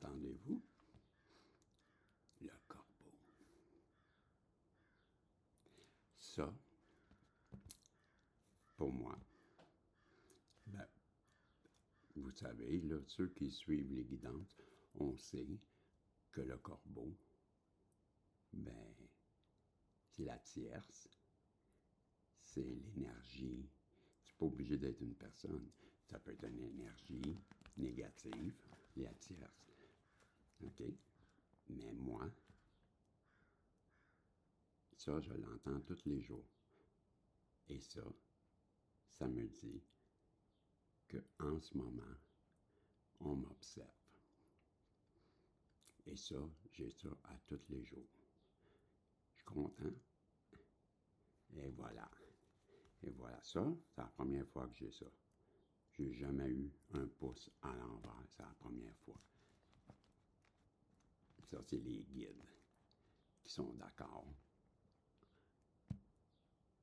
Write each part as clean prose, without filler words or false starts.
Entendez-vous? Le corbeau. Ça, pour moi, ben, vous savez, là, ceux qui suivent les guidances, on sait que le corbeau, ben, c'est la tierce, c'est l'énergie. C'est pas obligé d'être une personne. Ça peut être une énergie négative, la tierce. OK? Mais moi, ça, je l'entends tous les jours. Et ça me dit qu'en ce moment, on m'observe. Et ça, j'ai ça à tous les jours. Je suis content. Et voilà. Et voilà, ça, c'est la première fois que j'ai ça. J'ai jamais eu un pouce à l'envers, c'est la première fois. Ça, c'est les guides qui sont d'accord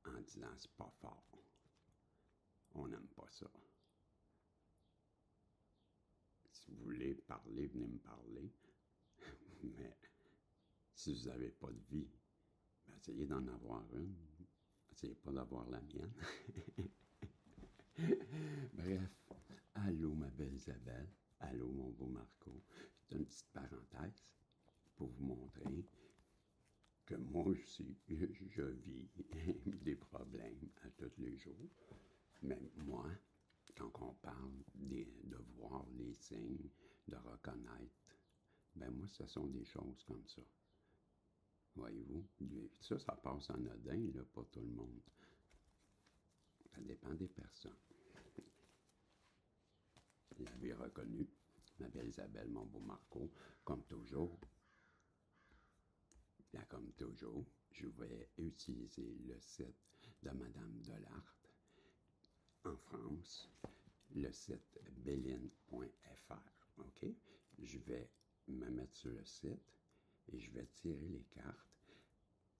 en disant c'est pas fort. On n'aime pas ça. Si vous voulez parler, venez me parler. Mais si vous n'avez pas de vie, ben essayez d'en avoir une. Essayez pas d'avoir la mienne. Bref, allô ma belle Isabelle, allô mon beau Marco. C'est une petite parenthèse pour vous montrer que moi aussi, je vis des problèmes à tous les jours. Mais moi, quand on parle de voir les signes, de reconnaître, ben moi, ce sont des choses comme ça. Voyez-vous, ça passe anodin, là, pas tout le monde. Ça dépend des personnes. Vous l'avez reconnu, ma belle Isabelle, mon beau Marco, comme toujours. Bien, comme toujours, je vais utiliser le site de Madame Delarte en France, le site béline.fr. OK? Je vais me mettre sur le site et je vais tirer les cartes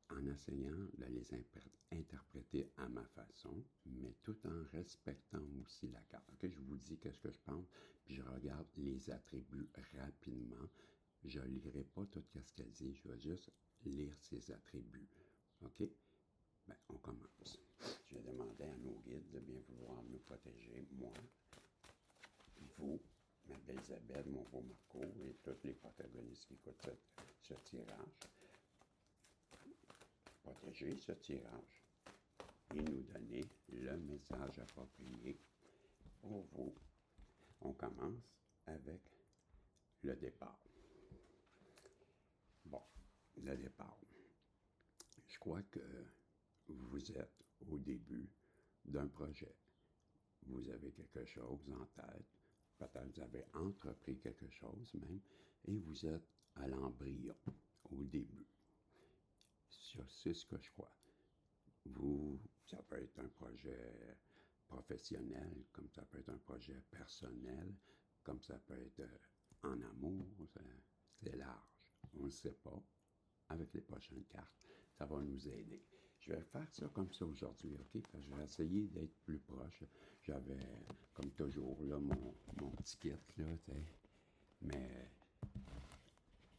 en essayant de les interpréter à ma façon, mais tout en respectant aussi la carte. OK? Je vous dis qu'est-ce que je pense, puis je regarde les attributs rapidement. Je ne lirai pas tout ce qu'elle dit, je vais juste lire ses attributs. OK? Bien, on commence. Je vais demander à nos guides de bien vouloir nous protéger, moi, vous, ma belle Isabelle, mon beau Marco et tous les protagonistes qui écoutent ce tirage. Protéger ce tirage et nous donner le message approprié pour vous. On commence avec le départ. Bon, le départ. Je crois que vous êtes au début d'un projet. Vous avez quelque chose en tête, peut-être vous avez entrepris quelque chose même, et vous êtes à l'embryon, au début. C'est ce que je crois. Ça peut être un projet professionnel, comme ça peut être un projet personnel, comme ça peut être en amour, c'est large. On ne sait pas. Avec les prochaines cartes, ça va nous aider. Je vais faire ça comme ça aujourd'hui, OK? Parce que je vais essayer d'être plus proche. J'avais, comme toujours, là, mon petit kit, là, mais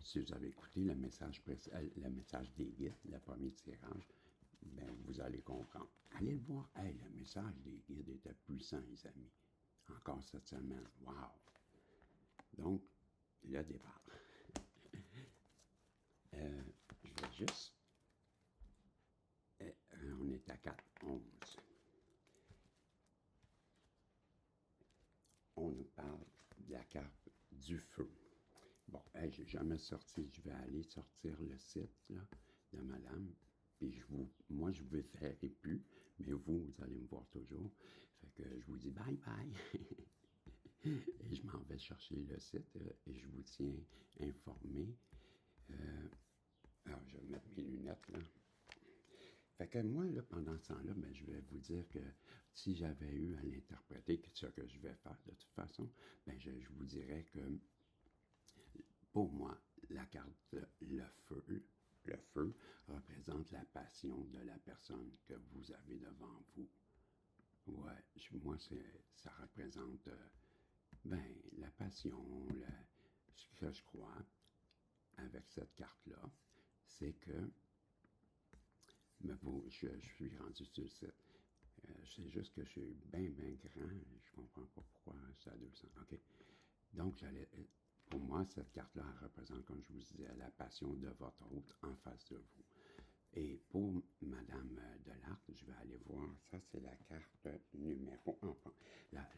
si vous avez écouté le message des guides, le premier tirage, ben vous allez comprendre. Allez le voir. Hey, le message des guides était puissant, les amis. Encore cette semaine. Wow! Donc, le départ. Je vais juste... on est à 4-11. On nous parle de la carte du feu. Bon, hey, j'ai jamais sorti. Je vais aller sortir le site là, de madame. Puis moi, je vous verrai plus, mais vous allez me voir toujours. Fait que je vous dis bye bye. Et je m'en vais chercher le site et je vous tiens informé. Alors, je vais mettre mes lunettes là. Fait que moi, là, pendant ce temps-là, ben, je vais vous dire que si j'avais eu à l'interpréter, ce que je vais faire de toute façon, ben, je vous dirais que pour moi, la carte le feu représente la passion de la personne que vous avez devant vous. Ouais, moi, ça représente, ben, la passion, ce que je crois avec cette carte-là, c'est que je suis rendu sur le site. C'est juste que je suis bien, bien grand. Je comprends pas pourquoi c'est à 200. OK. Donc, pour moi, cette carte-là représente, comme je vous disais, la passion de votre hôte en face de vous. Et pour Madame Delarte, je vais aller voir. Ça, c'est la carte numéro 1.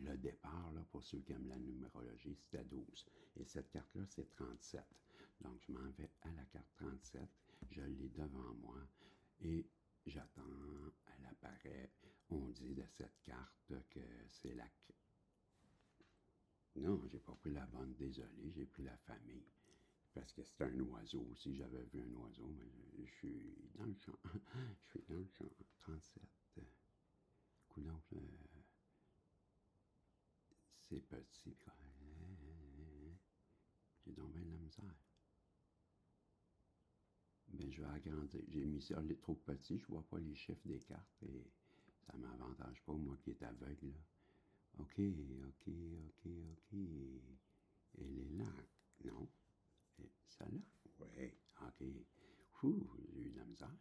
Le départ, là, pour ceux qui aiment la numérologie, c'était 12. Et cette carte-là, c'est 37. Donc, je m'en vais à la carte 37. Je l'ai devant moi. Et j'attends. Elle apparaît. On dit de cette carte que c'est la... Non, j'ai pas pris la bonne, désolé. J'ai pris la famille. Parce que c'est un oiseau. Si j'avais vu un oiseau, mais je suis dans le champ. Je suis dans le champ. 37. Coulon, c'est petit. J'ai donc bien de la misère. Mais je vais agrandir. J'ai mis ça trop petit. Je vois pas les chiffres des cartes et ça m'avantage pas, moi qui est aveugle. Là. OK, OK, OK, OK. Elle est là. Non. Et ça là? Oui. OK. J'ai eu de la misère.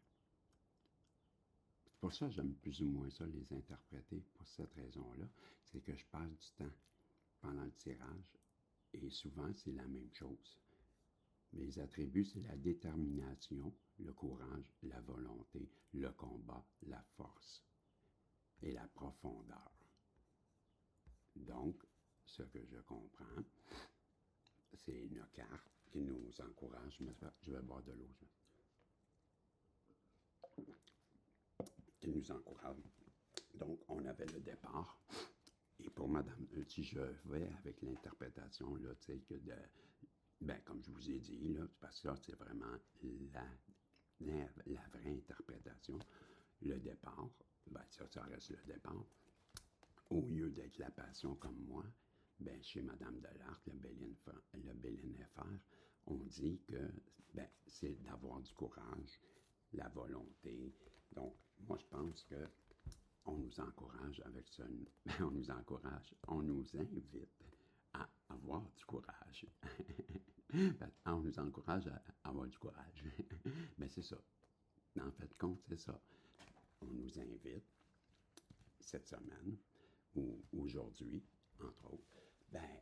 C'est pour ça que j'aime plus ou moins ça, les interpréter, pour cette raison-là. C'est que je passe du temps pendant le tirage et souvent, c'est la même chose. Les attributs, c'est la détermination, le courage, la volonté, le combat, la force et la profondeur. Donc, ce que je comprends, c'est une carte qui nous encourage. Je vais boire de l'eau. Qui nous encourage. Donc, on avait le départ. Et pour Madame, si je vais avec l'interprétation, là, tu sais, que de. Ben, comme je vous ai dit, là, parce que là, c'est vraiment la vraie interprétation. Le départ, ben, ça reste le départ. Au lieu d'être la passion comme moi, ben, chez Madame Delarte, le Béline FR, on dit que ben, c'est d'avoir du courage, la volonté. Donc, moi, je pense que on nous encourage avec ça. On nous encourage, on nous invite à avoir du courage. On nous encourage à avoir du courage. Mais c'est ça. En fait, compte, c'est ça. On nous invite cette semaine ou aujourd'hui, entre autres, ben,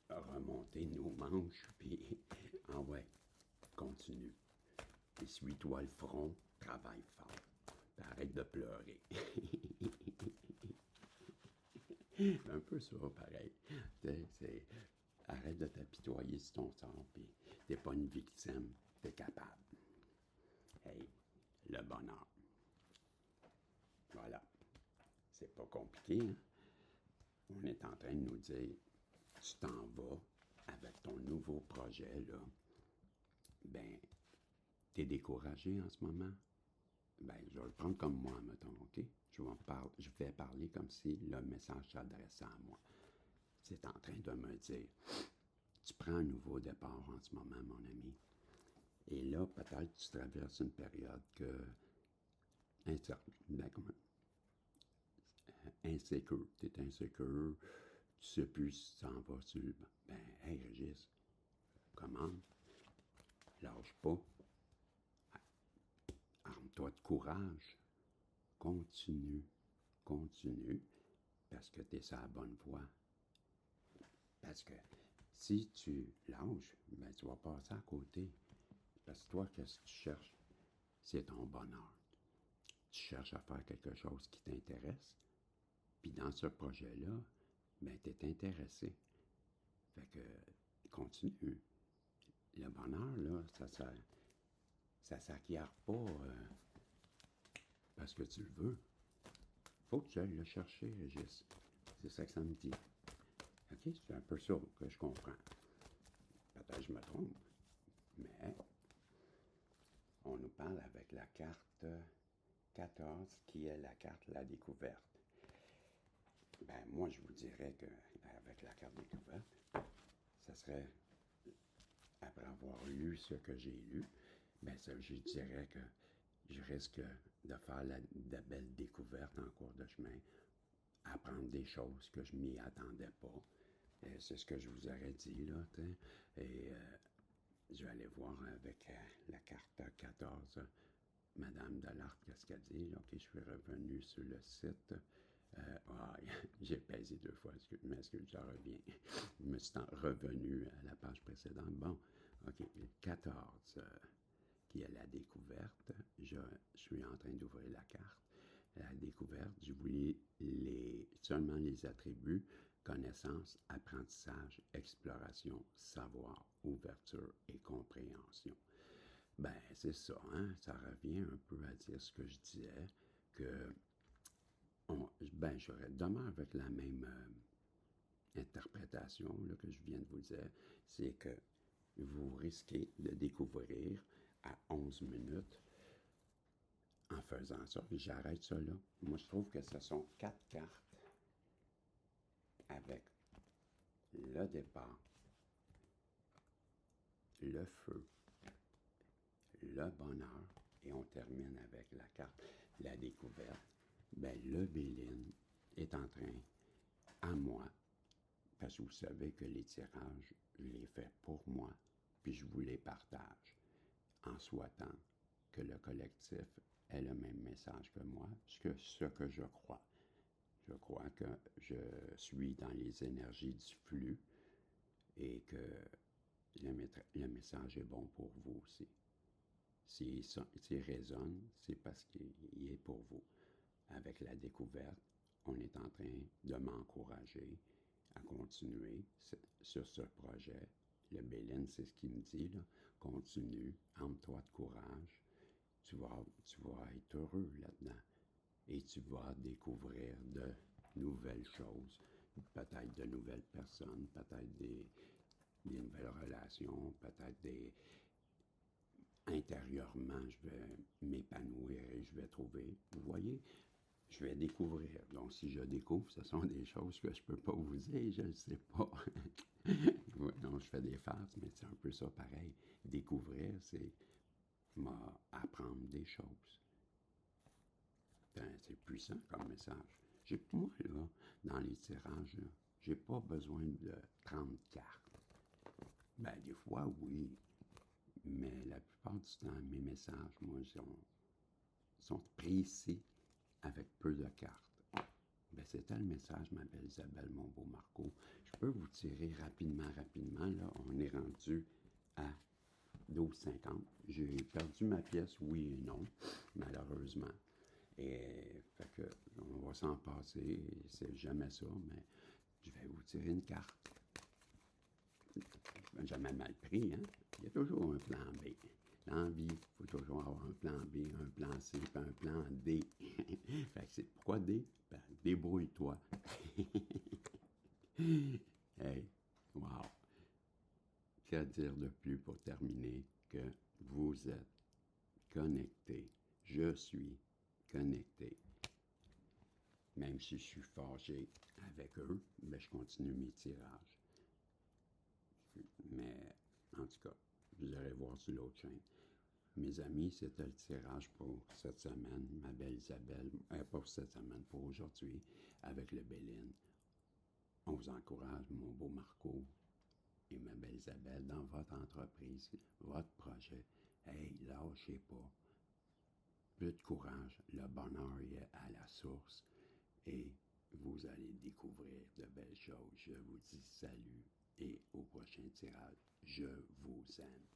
remonter nos manches, puis ouais, continue. Essuie-toi le front, travaille fort. Arrête de pleurer. Un peu ça, pareil. C'est, arrête de t'apitoyer sur ton sort, puis t'es pas une victime, t'es capable. Hey, le bonheur. Voilà. C'est pas compliqué, hein? On est en train de nous dire, tu t'en vas avec ton nouveau projet, là. Ben, t'es découragé en ce moment? Ben, je vais le prendre comme moi, mettons, OK? Je vais parler comme si le message s'adressait à moi. C'est en train de me dire, tu prends un nouveau départ en ce moment, mon ami. Et là, peut-être tu traverses une période insécure. Tu es insécure, tu sais plus si tu t'en vas sur le... Ben, hey, Régis, comment? Lâche pas. Arme-toi de courage. Continue. Continue. Parce que tu es sur la bonne voie. Parce que si tu lâches, ben, tu vas passer à côté. Parce que toi, qu'est-ce que tu cherches? C'est ton bonheur. Tu cherches à faire quelque chose qui t'intéresse. Puis dans ce projet-là, ben, tu es intéressé. Fait que, continue. Le bonheur, là, ça s'acquiert pas parce que tu le veux. Faut que tu ailles le chercher, Régis. C'est ça que ça me dit. OK? C'est un peu ça que je comprends. Peut-être que je me trompe, mais on nous parle avec la carte 14, qui est la carte La Découverte. Ben, moi, je vous dirais qu'avec la carte Découverte, ça serait, après avoir lu ce que j'ai lu, ben ça, je dirais que je risque de faire de belles découvertes en cours de chemin, apprendre des choses que je m'y attendais pas, C'est ce que je vous aurais dit, là, t'sais. Et je vais aller voir avec la carte 14, Madame Delartre, qu'est-ce qu'elle dit. OK, je suis revenu sur le site. J'ai pesé 2 fois, mais est-ce que je reviens? Je me suis revenu à la page précédente. Bon, OK, 14, qui est la découverte. Je suis en train d'ouvrir la carte. La découverte, je voulais seulement les attributs, connaissance, apprentissage, exploration, savoir, ouverture et compréhension. Ben, c'est ça, hein? Ça revient un peu à dire ce que je disais, que j'aurais demeure avec la même interprétation là, que je viens de vous dire, c'est que vous risquez de découvrir à 11 minutes en faisant ça. J'arrête ça là. Moi, je trouve que ce sont 4 cartes avec le départ, le feu, le bonheur, et on termine avec la carte, la découverte. Ben, le Béline est en train, à moi, parce que vous savez que les tirages, je les fais pour moi, puis je vous les partage, en souhaitant que le collectif ait le même message que moi, ce que je crois. Je crois que je suis dans les énergies du flux et que le message est bon pour vous aussi. S'il résonne, c'est parce qu'il est pour vous. Avec la découverte, on est en train de m'encourager à continuer sur ce projet. Le Béline, c'est ce qu'il me dit, là. Continue, arme-toi de courage. Tu vas être heureux là-dedans. Et tu vas découvrir de nouvelles choses, peut-être de nouvelles personnes, peut-être des nouvelles relations, peut-être intérieurement, je vais m'épanouir et je vais trouver. Vous voyez, je vais découvrir. Donc, si je découvre, ce sont des choses que je ne peux pas vous dire, je ne sais pas. Non, je fais des farces, mais c'est un peu ça pareil. Découvrir, c'est apprendre des choses. C'est puissant comme message. Moi, là, dans les tirages, j'ai pas besoin de 30 cartes. Ben, des fois, oui. Mais la plupart du temps, mes messages, moi, sont précis avec peu de cartes. Ben, c'était le message, ma belle Isabelle, mon beau Marco. Je peux vous tirer rapidement, là. On est rendu à 12,50. J'ai perdu ma pièce, oui et non, malheureusement. Et fait que on va s'en passer, c'est jamais ça, mais je vais vous tirer une carte. Jamais mal pris, hein? Il y a toujours un plan B. Dans la vie, il faut toujours avoir un plan B, un plan C, puis un plan D. Fait que c'est pourquoi D? Ben, débrouille-toi. Hey, wow! Que dire de plus pour terminer que vous êtes connecté. Je suis connecté. Même si je suis fâché avec eux, ben, je continue mes tirages. Mais, en tout cas, vous allez voir sur l'autre chaîne. Mes amis, c'était le tirage pour cette semaine. Ma belle Isabelle, pas pour cette semaine, pour aujourd'hui, avec le Béline. On vous encourage, mon beau Marco et ma belle Isabelle, dans votre entreprise, votre projet. Hey, lâchez pas. Plus de courage, le bonheur est à la source et vous allez découvrir de belles choses. Je vous dis salut et au prochain tirage. Je vous aime.